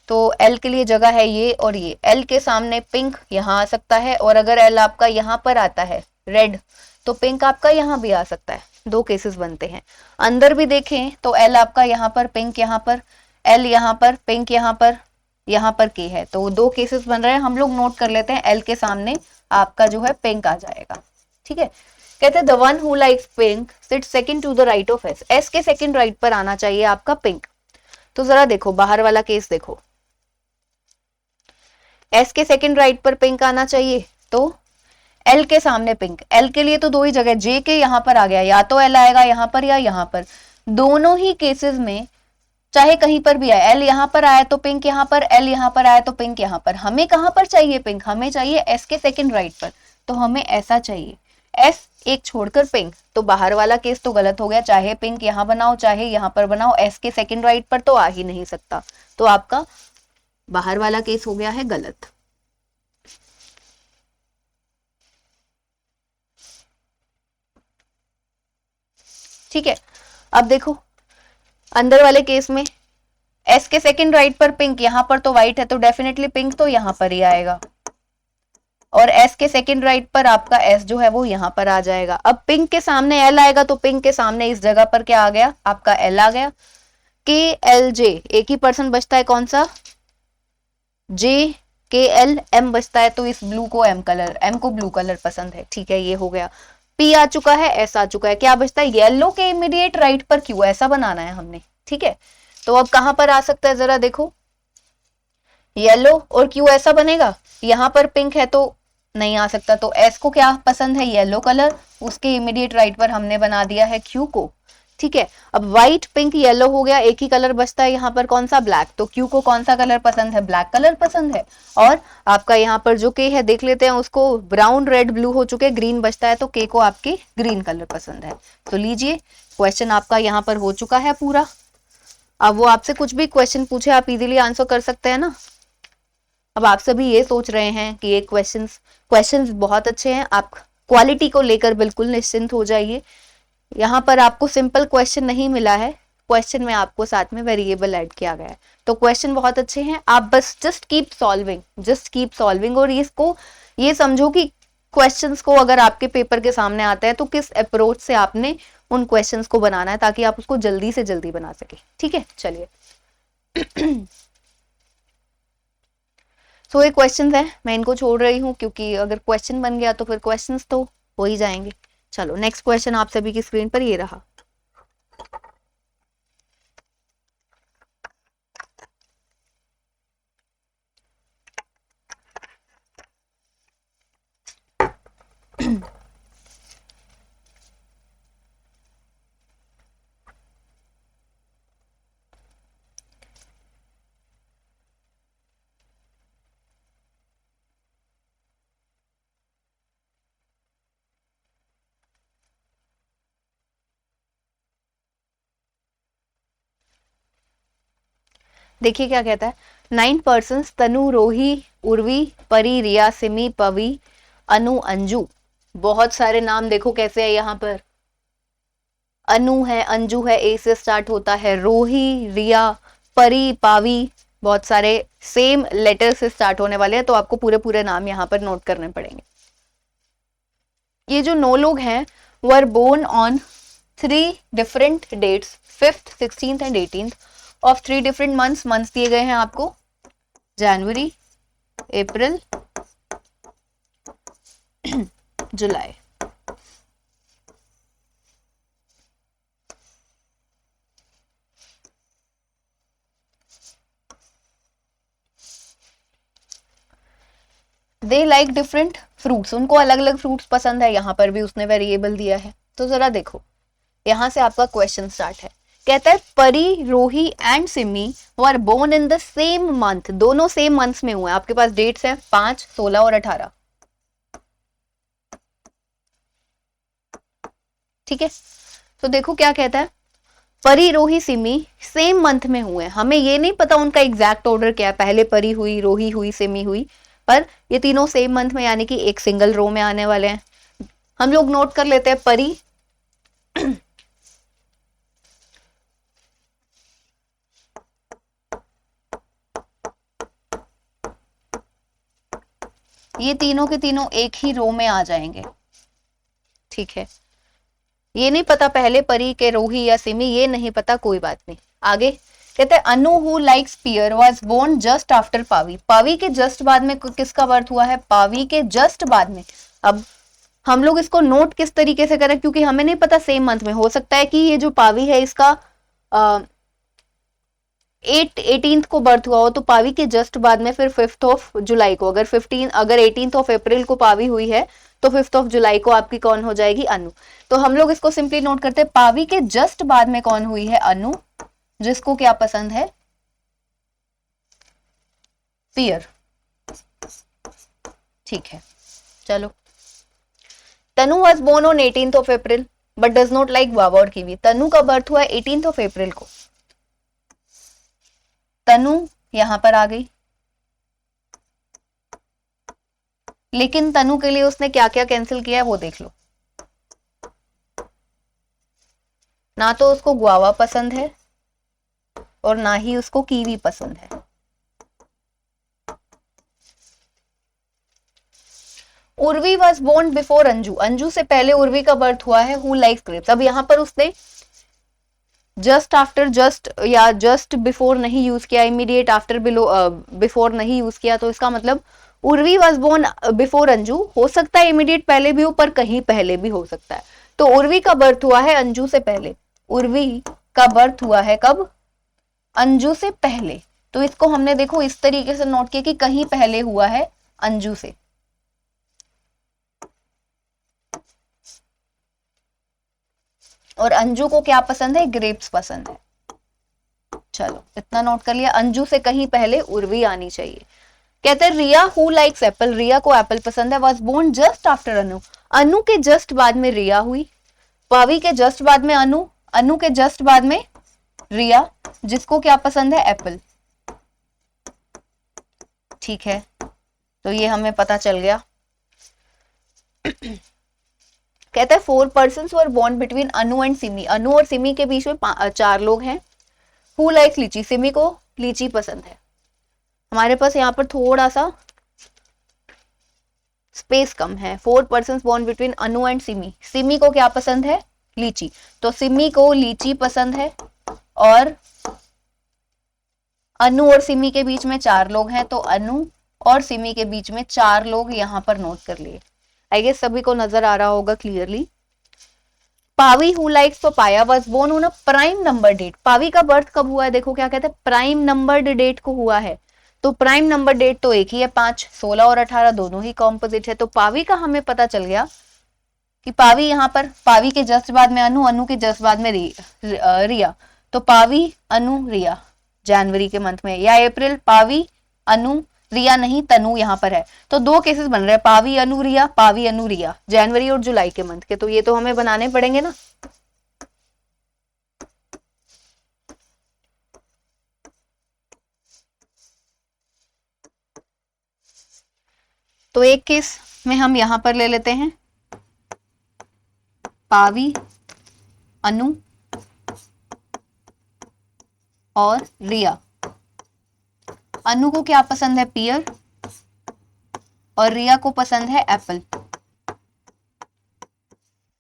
तो L के लिए जगह है ये और ये, L के सामने पिंक यहाँ आ सकता है, और अगर L आपका यहाँ पर आता है रेड, तो पिंक आपका यहाँ भी आ सकता है। 2 केसेस बनते हैं। अंदर भी देखें तो L आपका यहाँ पर पिंक, यहाँ पर L, यहाँ पर पिंक, यहाँ पर के है, तो 2 केसेस बन रहे हैं। हम लोग नोट कर लेते हैं, L के सामने आपका जो है पिंक आ जाएगा। ठीक है, कहते हैं the one who likes pink sit second to the right of S। S के सेकंड राइट पर आना चाहिए आपका पिंक। तो जरा देखो बाहर वाला केस देखो, S के सेकंड राइट पर पिंक आना चाहिए, तो L के सामने पिंक। L के लिए तो 2 ही जगह, J के यहाँ पर आ गया, या तो L आएगा यहाँ पर या यहाँ पर। दोनों ही केसेस में चाहे कहीं पर भी आए, L यहाँ पर आया तो पिंक यहाँ पर, L यहाँ पर आया तो पिंक यहाँ पर। हमें कहाँ पर चाहिए पिंक, हमें चाहिए S के सेकंड राइट पर, तो हमें ऐसा चाहिए। एस एक छोड़कर पिंक, तो बाहर वाला केस तो गलत हो गया, चाहे पिंक यहां बनाओ चाहे यहां पर बनाओ, एस के सेकंड राइट पर तो आ ही नहीं सकता, तो आपका बाहर वाला केस हो गया है गलत। ठीक है, अब देखो अंदर वाले केस में एस के सेकंड राइट पर पिंक, यहां पर तो व्हाइट है तो डेफिनेटली पिंक तो यहां पर ही आएगा, और एस के सेकंड राइट पर आपका एस जो है वो यहां पर आ जाएगा। अब पिंक के सामने एल आएगा तो पिंक के सामने इस जगह पर क्या आ गया, आपका एल आ गया। के एल जे एक ही पर्सन बचता है, कौन सा, जे के एल एम बचता है, तो इस ब्लू को एम कलर, एम को ब्लू कलर पसंद है, ठीक है ये हो गया। पी आ चुका है, एस आ चुका है, क्या बचता है, येलो के इमीडिएट राइट पर क्यू, ऐसा बनाना है हमने, ठीक है। तो अब कहां पर आ सकता है जरा देखो, येलो और क्यू ऐसा बनेगा, यहां पर पिंक है तो नहीं आ सकता, तो एस को क्या पसंद है, येलो कलर, उसके इमीडिएट राइट पर हमने बना दिया है क्यू को, ठीक है। अब व्हाइट पिंक येलो हो गया, एक ही कलर बचता है यहाँ पर कौन सा, ब्लैक, तो क्यू को कौन सा कलर पसंद है, ब्लैक कलर पसंद है। और आपका यहाँ पर जो के है देख लेते हैं उसको, ब्राउन रेड ब्लू हो चुके, ग्रीन बचता है, तो के को आपके ग्रीन कलर पसंद है। तो लीजिए क्वेश्चन आपका यहाँ पर हो चुका है पूरा। अब वो आपसे कुछ भी क्वेश्चन पूछे आप इजीली आंसर कर सकते हैं ना। अब आप सभी ये सोच रहे हैं कि ये क्वेश्चंस बहुत अच्छे हैं, आप क्वालिटी को लेकर बिल्कुल निश्चिंत हो जाइए। यहाँ पर आपको सिंपल क्वेश्चन नहीं मिला है, क्वेश्चन में आपको साथ में वेरिएबल ऐड किया गया है, तो क्वेश्चन बहुत अच्छे हैं। आप बस जस्ट कीप सॉल्विंग, और इसको ये समझो कि क्वेश्चंस को अगर आपके पेपर के सामने आता है तो किस अप्रोच से आपने उन क्वेश्चंस को बनाना है, ताकि आप उसको जल्दी से जल्दी बना सके, ठीक है। चलिए सो ये क्वेश्चंस है, मैं इनको छोड़ रही हूँ क्योंकि अगर क्वेश्चन बन गया तो फिर क्वेश्चंस तो हो ही जाएंगे। चलो नेक्स्ट क्वेश्चन आप सभी की स्क्रीन पर ये रहा। देखिए क्या कहता है, 9 पर्सन्स तनु रोही उर्वी परी रिया सिमी पवी अनु अंजू, बहुत सारे नाम देखो कैसे है यहाँ पर, अनु है, अंजू है, ए से स्टार्ट होता है, रोही रिया परी पावी, बहुत सारे सेम लेटर से स्टार्ट होने वाले हैं, तो आपको पूरे पूरे नाम यहाँ पर नोट करने पड़ेंगे। ये जो 9 लोग हैं were born on 3 different dates, 5th 16th and 18th of 3 different months दिए गए हैं आपको, जनवरी, अप्रैल, जुलाई। दे लाइक डिफरेंट फ्रूट्स, उनको अलग अलग फ्रूट्स पसंद है, यहाँ पर भी उसने वेरिएबल दिया है। तो जरा देखो यहां से आपका क्वेश्चन स्टार्ट है, कहता है Pari Rohi and Simi were born in the same month, दोनों सेम मंथ्स में हुए, आपके पास डेट्स हैं 5, 16 और 18, ठीक है। तो देखो क्या कहता है, परी रोही सिमी सेम मंथ में हुए, हमें ये नहीं पता उनका एग्जैक्ट ऑर्डर क्या है, पहले परी हुई, रोही हुई, सिमी हुई, पर ये तीनों सेम मंथ में यानी कि एक सिंगल रो में आने वाले हैं। हम लोग नोट कर लेते हैं परी ये तीनों के तीनों एक ही रो में आ जाएंगे, ठीक है। ये नहीं पता पहले परी के रोही या सिमी, ये नहीं पता, कोई बात नहीं। आगे कहते हैं Anu who likes pear was born just after Pavi, Pavi के जस्ट बाद में किसका बर्थ हुआ है, पावी के जस्ट बाद में। अब हम लोग इसको नोट किस तरीके से करें, क्योंकि हमें नहीं पता सेम मंथ में, हो सकता है कि ये जो पावी है इसका 18th को बर्थ हुआ हो, तो पावी के जस्ट बाद में फिर 5th ऑफ जुलाई को, अगर 18th ऑफ अप्रैल को पावी हुई है तो 5th ऑफ जुलाई को आपकी कौन हो जाएगी, अनु। तो हम लोग इसको सिंपली नोट करते हैं, पावी के जस्ट बाद में कौन हुई है, अनु, जिसको क्या पसंद है, पियर, ठीक है। चलो Tanu was born on 18th of April but does not like guava और कीवी। तनु का बर्थ हुआ 18th ऑफ अप्रैल को। तनु यहां पर आ गई, लेकिन तनु के लिए उसने क्या क्या कैंसिल किया है वो देख लो। ना तो उसको गुआवा पसंद है और ना ही उसको कीवी पसंद है। Urvi was born before Anju. Anju से पहले उर्वी का बर्थ हुआ है। Who likes grapes. अब यहां पर उसने जस्ट आफ्टर, जस्ट या जस्ट बिफोर नहीं यूज किया, इमीडिएट आफ्टर, बिलो बिफोर नहीं यूज किया, तो इसका मतलब Urvi was born before Anju. हो सकता है इमीडिएट पहले भी हो, पर कहीं पहले भी हो सकता है। तो उर्वी का बर्थ हुआ है अंजू से पहले। उर्वी का बर्थ हुआ है कब? अंजू से पहले। तो इसको हमने देखो इस तरीके से नोट किया कि कहीं पहले हुआ है अंजू से। और अंजू को क्या पसंद है? ग्रेप्स पसंद है। चलो इतना नोट कर लिया। अंजू से कहीं पहले उर्वी आनी चाहिए। कहते हैं रिया हु लाइक्स एप्पल। रिया को एप्पल पसंद है। वॉज बोर्न जस्ट आफ्टर अनु। अनु के जस्ट बाद में रिया हुई। पावी के जस्ट बाद में अनु। अनु के जस्ट बाद में रिया, जिसको क्या पसंद है? एप्पल। ठीक है, तो ये हमें पता चल गया। कहता है 4 persons were born between Anu and Simi. Anu और सिमी के बीच में 4 लोग हैं। हु लाइक्स लीची। सिमी को लीची पसंद है। हमारे पास यहाँ पर थोड़ा सा स्पेस कम है। 4 persons born between Anu and Simi. Simi को क्या पसंद है? लीची। तो सिमी को लीची पसंद है। और अनु और सिमी के बीच में 4 लोग हैं, तो अनु और सिमी के बीच में 4 लोग यहाँ पर नोट कर लिए। आई गेस सभी को नजर आ रहा होगा clearly. Pavi who likes papaya was born on a prime number date. Pavi का बर्थ कब हुआ है? देखो क्या कहते हैं, प्राइम नंबर्ड डेट को हुआ है। तो प्राइम नंबर डेट तो एक ही है, 5, 16 और 18 दोनों ही कॉम्पोजिट है। तो पावी का हमें पता चल गया कि पावी यहाँ पर, पावी के जस्ट बाद में अनु, अनु के जस्ट बाद में रिया। तो पावी अनु रिया जनवरी के मंथ में, या अप्रैल पावी अनु रिया नहीं, तनु यहाँ पर है। तो 2 केसेस बन रहे हैं, पावी अनु रिया, पावी अनु रिया, जनवरी और जुलाई के मंथ के। तो ये तो हमें बनाने पड़ेंगे ना। तो एक केस में हम यहां पर ले लेते हैं पावी अनु और रिया। अनु को क्या पसंद है? पियर। और रिया को पसंद है एप्पल।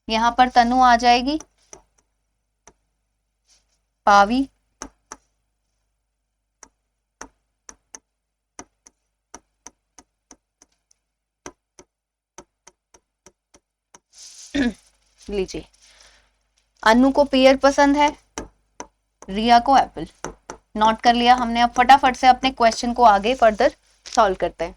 यहां पर तनु आ जाएगी। पावी लीजिए, अनु को पियर पसंद है, रिया को एप्पल। नोट कर लिया हमने। अब फटाफट से अपने क्वेश्चन को आगे फर्दर सॉल्व करते हैं।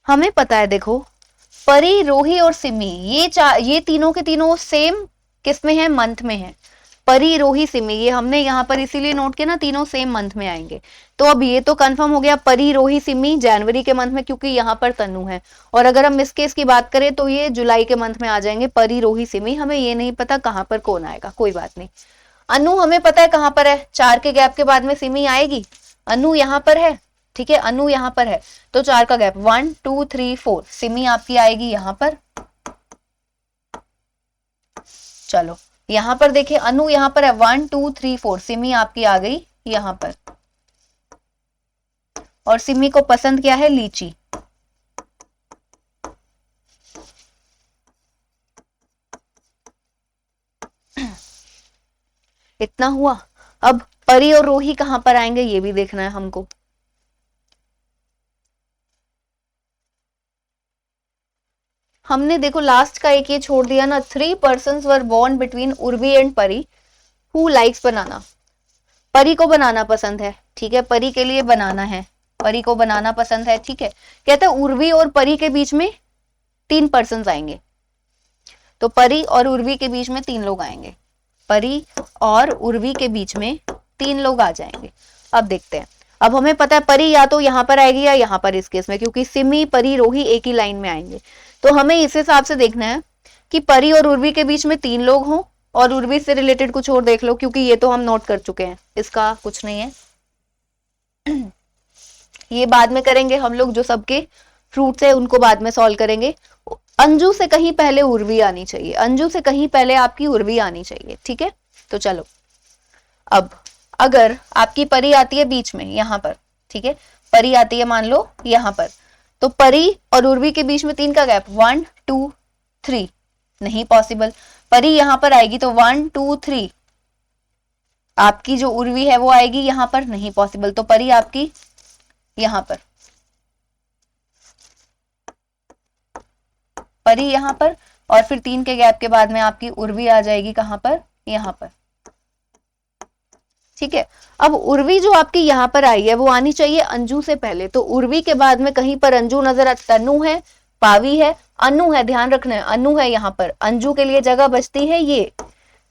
हमें पता है, देखो परी, रोही और सिमी, ये तीनों के तीनों सेम किस में है? मंथ में है। परी, रोही, सिमी, ये हमने यहाँ पर इसीलिए नोट किया ना, तीनों सेम मंथ में आएंगे। तो अब ये तो कंफर्म हो गया, परी, रोही, सिमी जनवरी के मंथ में, क्योंकि यहाँ पर तनु है। और अगर हम इस केस की बात करें तो ये जुलाई के मंथ में आ जाएंगे, परी, रोही, सिमी। हमें ये नहीं पता कहाँ पर कौन आएगा, कोई बात नहीं। अनु हमें पता है कहाँ पर है, 4 के गैप के बाद में सिमी आएगी। अनु यहाँ पर है, ठीक है, अनु यहाँ पर है, तो 4 का गैप 1 2 3 4, सिमी आपकी आएगी यहाँ पर। चलो यहां पर देखिए, अनु यहां पर है 1 2 3 4, सिमी आपकी आ गई यहां पर। और सिमी को पसंद क्या है? लीची। इतना हुआ। अब परी और रोही कहां पर आएंगे ये भी देखना है हमको। हमने देखो लास्ट का एक ये छोड़ दिया ना, 3 persons were born between Urvi and परी हु लाइक्स बनाना। परी को बनाना पसंद है, ठीक है, परी के लिए बनाना है, परी को बनाना पसंद है, ठीक है। कहते हैं उर्वी और परी के बीच में 3 persons आएंगे, तो परी और उर्वी के बीच में 3 लोग आएंगे। परी और उर्वी के बीच में 3 लोग आ जाएंगे। अब देखते हैं। अब हमें पता है परी या तो यहाँ पर आएगी या यहाँ पर इस केस में, क्योंकि सिमी परी रोही एक ही लाइन में आएंगे। तो हमें इस हिसाब से देखना है कि परी और उर्वी के बीच में 3 लोग हों, और उर्वी से रिलेटेड कुछ और देख लो, क्योंकि ये तो हम नोट कर चुके हैं, इसका कुछ नहीं है। ये बाद में करेंगे हम लोग, जो सबके फ्रूट्स है उनको बाद में सॉल्व करेंगे। अंजू से कहीं पहले उर्वी आनी चाहिए, अंजू से कहीं पहले आपकी उर्वी आनी चाहिए, ठीक है। तो चलो, अब अगर आपकी परी आती है बीच में यहाँ पर, ठीक है, परी आती है मान लो यहाँ पर, तो परी और उर्वी के बीच में 3 का गैप, 1 2 3 नहीं पॉसिबल। परी यहाँ पर आएगी तो 1 2 3, आपकी जो उर्वी है वो आएगी यहाँ पर, नहीं पॉसिबल। तो परी आपकी यहाँ पर, परी यहाँ पर, और फिर 3 के गैप के बाद में आपकी उर्वी आ जाएगी कहाँ पर, यहाँ पर, ठीक है। अब उर्वी जो आपकी यहाँ पर आई है वो आनी चाहिए अंजू से पहले, तो उर्वी के बाद में कहीं पर अंजू नजर तनु है, पावी है, अनु है, ध्यान रखना है अनु है यहाँ पर, अंजू के लिए जगह बचती है ये।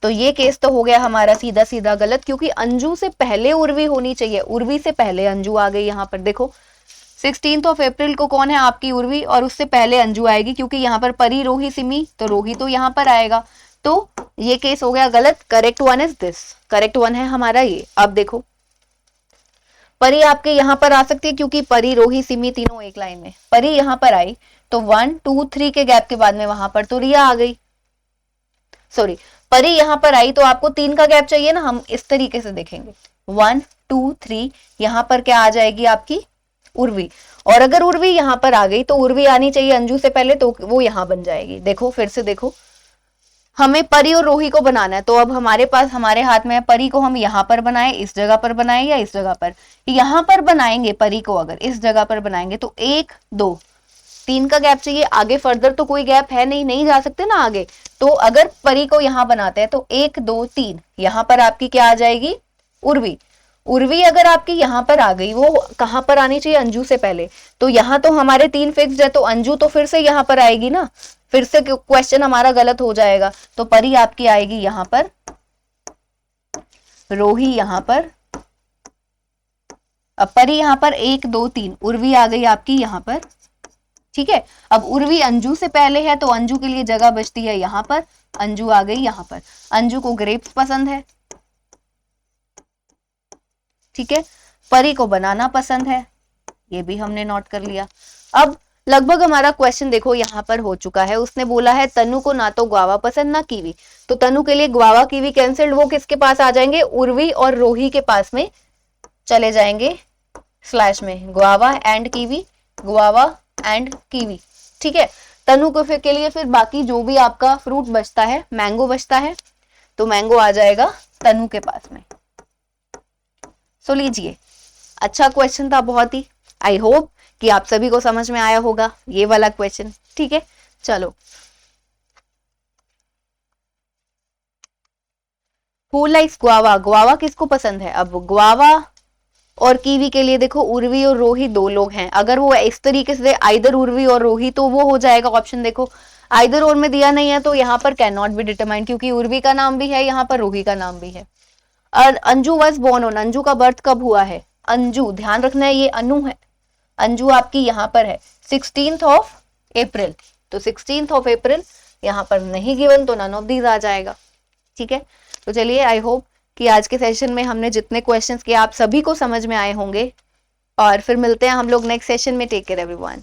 तो ये केस तो हो गया हमारा सीधा सीधा गलत, क्योंकि अंजू से पहले उर्वी होनी चाहिए, उर्वी से पहले अंजू आ गई यहाँ पर। देखो 16 अप्रैल को कौन है, आपकी उर्वी, और उससे पहले अंजू आएगी, क्योंकि यहाँ पर परी रोही सिमी, तो रोही तो यहाँ पर आएगा। तो ये केस हो गया गलत। Correct one is this, correct one है हमारा ये। अब देखो परी आपके यहाँ पर आ सकती है, क्योंकि परी रोही सिमी तीनों एक लाइन में, परी यहाँ पर आई तो 1 2 3 के गैप के बाद में वहां पर तो रिया आ गई, सॉरी परी यहाँ पर आई तो आपको 3 का गैप चाहिए ना, हम इस तरीके से देखेंगे 1 2 3, यहाँ पर क्या आ जाएगी आपकी उर्वी, और अगर उर्वी यहाँ पर आ गई तो उर्वी आनी चाहिए अंजू से पहले, तो वो यहाँ बन जाएगी। देखो फिर से देखो, हमें परी और रोही को बनाना है, तो अब हमारे पास हमारे हाथ में है, परी को हम यहाँ पर बनाए, इस जगह पर बनाए या इस जगह पर, यहाँ पर बनाएंगे परी को, अगर इस जगह पर बनाएंगे तो 1 2 3 का गैप चाहिए, आगे फर्दर तो कोई गैप है नहीं, नहीं जा सकते ना आगे। तो अगर परी को यहाँ बनाते हैं तो 1 2 3, यहाँ पर आपकी क्या आ जाएगी उर्वी। उर्वी अगर आपकी यहाँ पर आ गई, वो कहाँ पर आनी चाहिए अंजू से पहले, तो यहाँ तो हमारे 3 फिक्स्ड है, तो अंजू तो फिर से यहाँ पर आएगी ना, फिर से क्वेश्चन हमारा गलत हो जाएगा। तो परी आपकी आएगी यहाँ पर, रोही यहाँ पर, अब परी यहाँ पर 1 2 3, उर्वी आ गई आपकी यहाँ पर, ठीक है। अब उर्वी अंजू से पहले है तो अंजू के लिए जगह बचती है यहाँ पर, अंजू आ गई यहाँ पर। अंजू को ग्रेप्स पसंद है, ठीक है, परी को बनाना पसंद है, ये भी हमने नोट कर लिया। अब लगभग हमारा क्वेश्चन देखो यहाँ पर हो चुका है। उसने बोला है तनु को ना तो ग्वावा पसंद ना कीवी, तो तनु के लिए ग्वावा कीवी कैंसल्ड, वो किसके पास आ जाएंगे, उर्वी और रोही के पास में चले जाएंगे स्लैश में, guava and kiwi, guava and kiwi, ठीक है। तनु को फिर के लिए फिर बाकी जो भी आपका फ्रूट बचता है, मैंगो बचता है, तो मैंगो आ जाएगा तनु के पास में। सो लीजिए, अच्छा क्वेश्चन था बहुत ही, आई होप कि आप सभी को समझ में आया होगा ये वाला क्वेश्चन, ठीक है। चलो, हु लाइक्स ग्वावा, ग्वावा किसको पसंद है। अब ग्वावा और कीवी के लिए देखो उर्वी और रोही 2 लोग हैं, अगर वो इस तरीके से आइदर उर्वी और रोही, तो वो हो जाएगा ऑप्शन, देखो आइदर और में दिया नहीं है तो यहाँ पर कैन नॉट बी डिटरमाइंड, क्योंकि उर्वी का नाम भी है यहाँ पर, रोही का नाम भी है। और Anju was born on, Anju का बर्थ कब हुआ है, अंजू ध्यान रखना है ये अनु है, अंजू आपकी यहाँ पर है 16 अप्रैल, तो 16 अप्रैल यहाँ पर नहीं गिवन, तो नन ऑफ दीज आ जाएगा, ठीक है। तो चलिए, आई होप कि आज के सेशन में हमने जितने क्वेश्चंस किए आप सभी को समझ में आए होंगे, और फिर मिलते हैं हम लोग नेक्स्ट सेशन में। Take care everyone.